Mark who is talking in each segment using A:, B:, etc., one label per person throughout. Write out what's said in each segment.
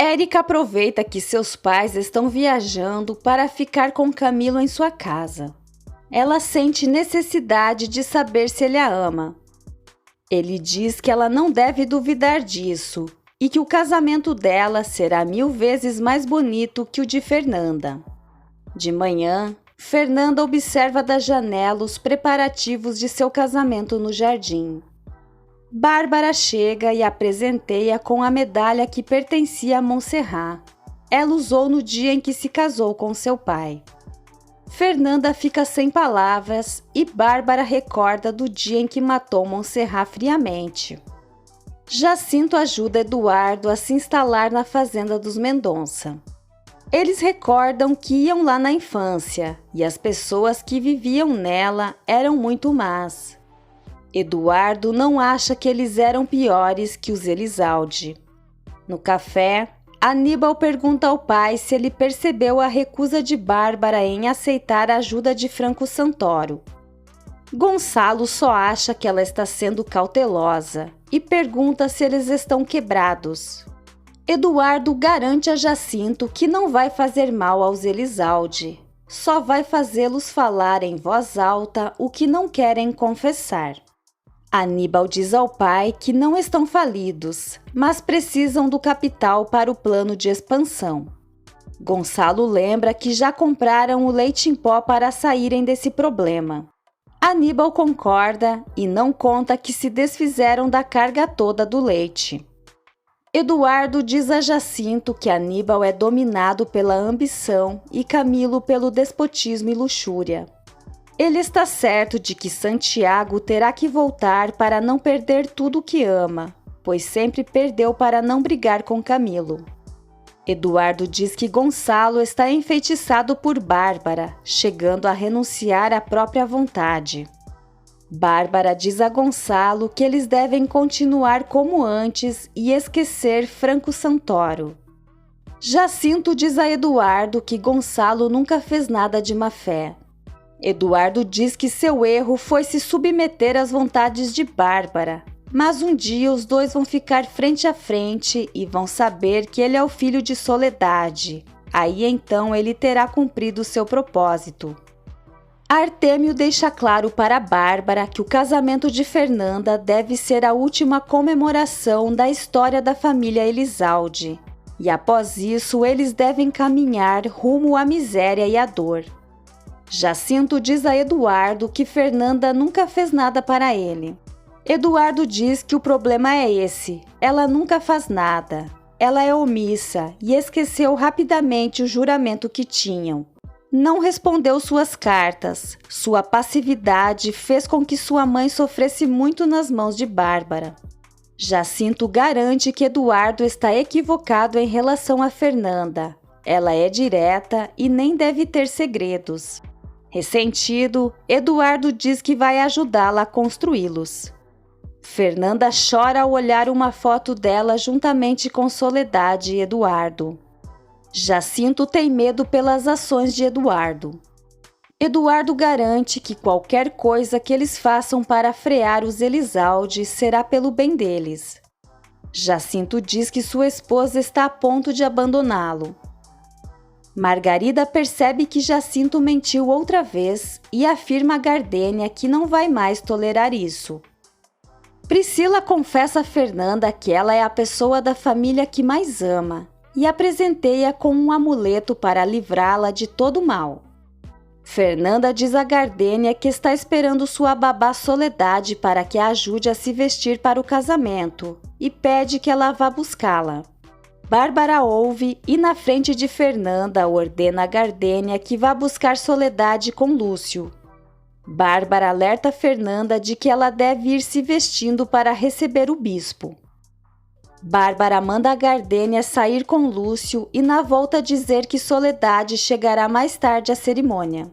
A: Érica aproveita que seus pais estão viajando para ficar com Camilo em sua casa. Ela sente necessidade de saber se ele a ama. Ele diz que ela não deve duvidar disso e que o casamento dela será 1000 vezes mais bonito que o de Fernanda. De manhã, Fernanda observa da janela os preparativos de seu casamento no jardim. Bárbara chega e a presenteia com a medalha que pertencia a Montserrat. Ela usou no dia em que se casou com seu pai. Fernanda fica sem palavras e Bárbara recorda do dia em que matou Montserrat friamente. Jacinto ajuda Eduardo a se instalar na fazenda dos Mendonça. Eles recordam que iam lá na infância e as pessoas que viviam nela eram muito más. Eduardo não acha que eles eram piores que os Elizalde. No café, Aníbal pergunta ao pai se ele percebeu a recusa de Bárbara em aceitar a ajuda de Franco Santoro. Gonçalo só acha que ela está sendo cautelosa e pergunta se eles estão quebrados. Eduardo garante a Jacinto que não vai fazer mal aos Elizalde, só vai fazê-los falar em voz alta o que não querem confessar. Aníbal diz ao pai que não estão falidos, mas precisam do capital para o plano de expansão. Gonçalo lembra que já compraram o leite em pó para saírem desse problema. Aníbal concorda e não conta que se desfizeram da carga toda do leite. Eduardo diz a Jacinto que Aníbal é dominado pela ambição e Camilo pelo despotismo e luxúria. Ele está certo de que Santiago terá que voltar para não perder tudo o que ama, pois sempre perdeu para não brigar com Camilo. Eduardo diz que Gonçalo está enfeitiçado por Bárbara, chegando a renunciar à própria vontade. Bárbara diz a Gonçalo que eles devem continuar como antes e esquecer Franco Santoro. Jacinto diz a Eduardo que Gonçalo nunca fez nada de má fé. Eduardo diz que seu erro foi se submeter às vontades de Bárbara, mas um dia os dois vão ficar frente a frente e vão saber que ele é o filho de Soledade. Aí então ele terá cumprido seu propósito. Artêmio deixa claro para Bárbara que o casamento de Fernanda deve ser a última comemoração da história da família Elizalde, e após isso eles devem caminhar rumo à miséria e à dor. Jacinto diz a Eduardo que Fernanda nunca fez nada para ele. Eduardo diz que o problema é esse, ela nunca faz nada. Ela é omissa e esqueceu rapidamente o juramento que tinham. Não respondeu suas cartas. Sua passividade fez com que sua mãe sofresse muito nas mãos de Bárbara. Jacinto garante que Eduardo está equivocado em relação a Fernanda. Ela é direta e nem deve ter segredos. Ressentido, Eduardo diz que vai ajudá-la a construí-los. Fernanda chora ao olhar uma foto dela juntamente com Soledade e Eduardo. Jacinto tem medo pelas ações de Eduardo. Eduardo garante que qualquer coisa que eles façam para frear os Elizalde será pelo bem deles. Jacinto diz que sua esposa está a ponto de abandoná-lo. Margarida percebe que Jacinto mentiu outra vez e afirma a Gardênia que não vai mais tolerar isso. Priscila confessa a Fernanda que ela é a pessoa da família que mais ama e a presenteia com um amuleto para livrá-la de todo mal. Fernanda diz a Gardênia que está esperando sua babá Soledade para que a ajude a se vestir para o casamento e pede que ela vá buscá-la. Bárbara ouve e, na frente de Fernanda, ordena a Gardênia que vá buscar Soledade com Lúcio. Bárbara alerta Fernanda de que ela deve ir se vestindo para receber o bispo. Bárbara manda a Gardênia sair com Lúcio e na volta dizer que Soledade chegará mais tarde à cerimônia.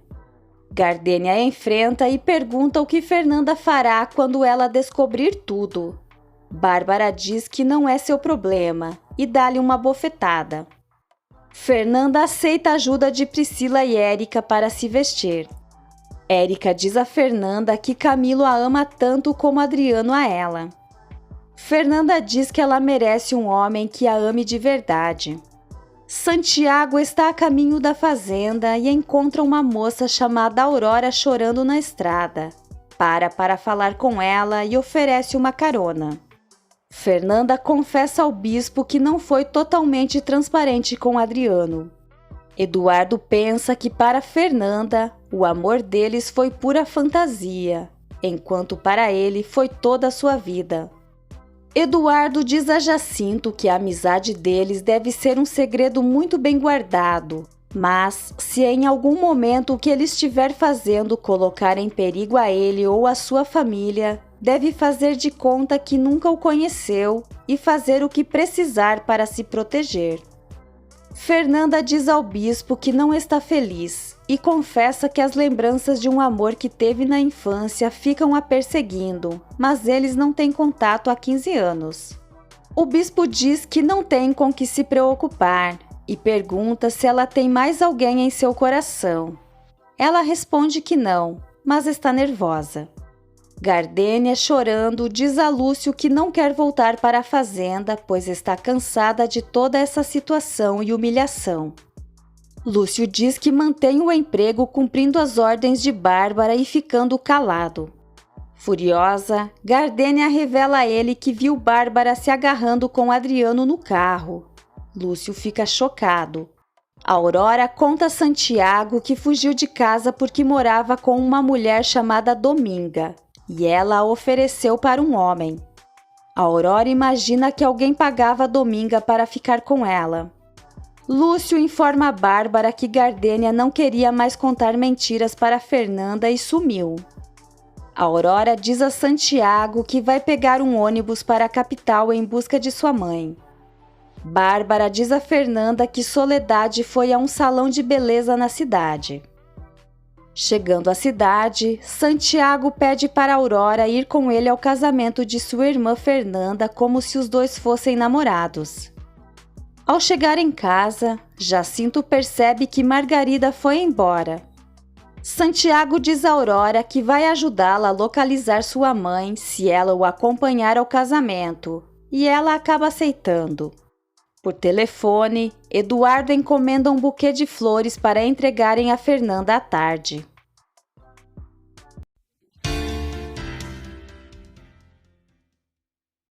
A: Gardênia enfrenta e pergunta o que Fernanda fará quando ela descobrir tudo. Bárbara diz que não é seu problema e dá-lhe uma bofetada. Fernanda aceita a ajuda de Priscila e Érica para se vestir. Érica diz a Fernanda que Camilo a ama tanto como Adriano a ela. Fernanda diz que ela merece um homem que a ame de verdade. Santiago está a caminho da fazenda e encontra uma moça chamada Aurora chorando na estrada. Para falar com ela e oferece uma carona. Fernanda confessa ao bispo que não foi totalmente transparente com Adriano. Eduardo pensa que para Fernanda, o amor deles foi pura fantasia, enquanto para ele foi toda a sua vida. Eduardo diz a Jacinto que a amizade deles deve ser um segredo muito bem guardado, mas se em algum momento o que ele estiver fazendo colocar em perigo a ele ou a sua família, deve fazer de conta que nunca o conheceu e fazer o que precisar para se proteger. Fernanda diz ao bispo que não está feliz e confessa que as lembranças de um amor que teve na infância ficam a perseguindo, mas eles não têm contato há 15 anos. O bispo diz que não tem com que se preocupar e pergunta se ela tem mais alguém em seu coração. Ela responde que não, mas está nervosa. Gardênia, chorando, diz a Lúcio que não quer voltar para a fazenda, pois está cansada de toda essa situação e humilhação. Lúcio diz que mantém o emprego cumprindo as ordens de Bárbara e ficando calado. Furiosa, Gardênia revela a ele que viu Bárbara se agarrando com Adriano no carro. Lúcio fica chocado. Aurora conta a Santiago que fugiu de casa porque morava com uma mulher chamada Dominga. E ela a ofereceu para um homem. Aurora imagina que alguém pagava a Dominga para ficar com ela. Lúcio informa a Bárbara que Gardênia não queria mais contar mentiras para Fernanda e sumiu. Aurora diz a Santiago que vai pegar um ônibus para a capital em busca de sua mãe. Bárbara diz a Fernanda que Soledade foi a um salão de beleza na cidade. Chegando à cidade, Santiago pede para Aurora ir com ele ao casamento de sua irmã Fernanda como se os dois fossem namorados. Ao chegar em casa, Jacinto percebe que Margarida foi embora. Santiago diz a Aurora que vai ajudá-la a localizar sua mãe se ela o acompanhar ao casamento, e ela acaba aceitando. Por telefone, Eduardo encomenda um buquê de flores para entregarem a Fernanda à tarde.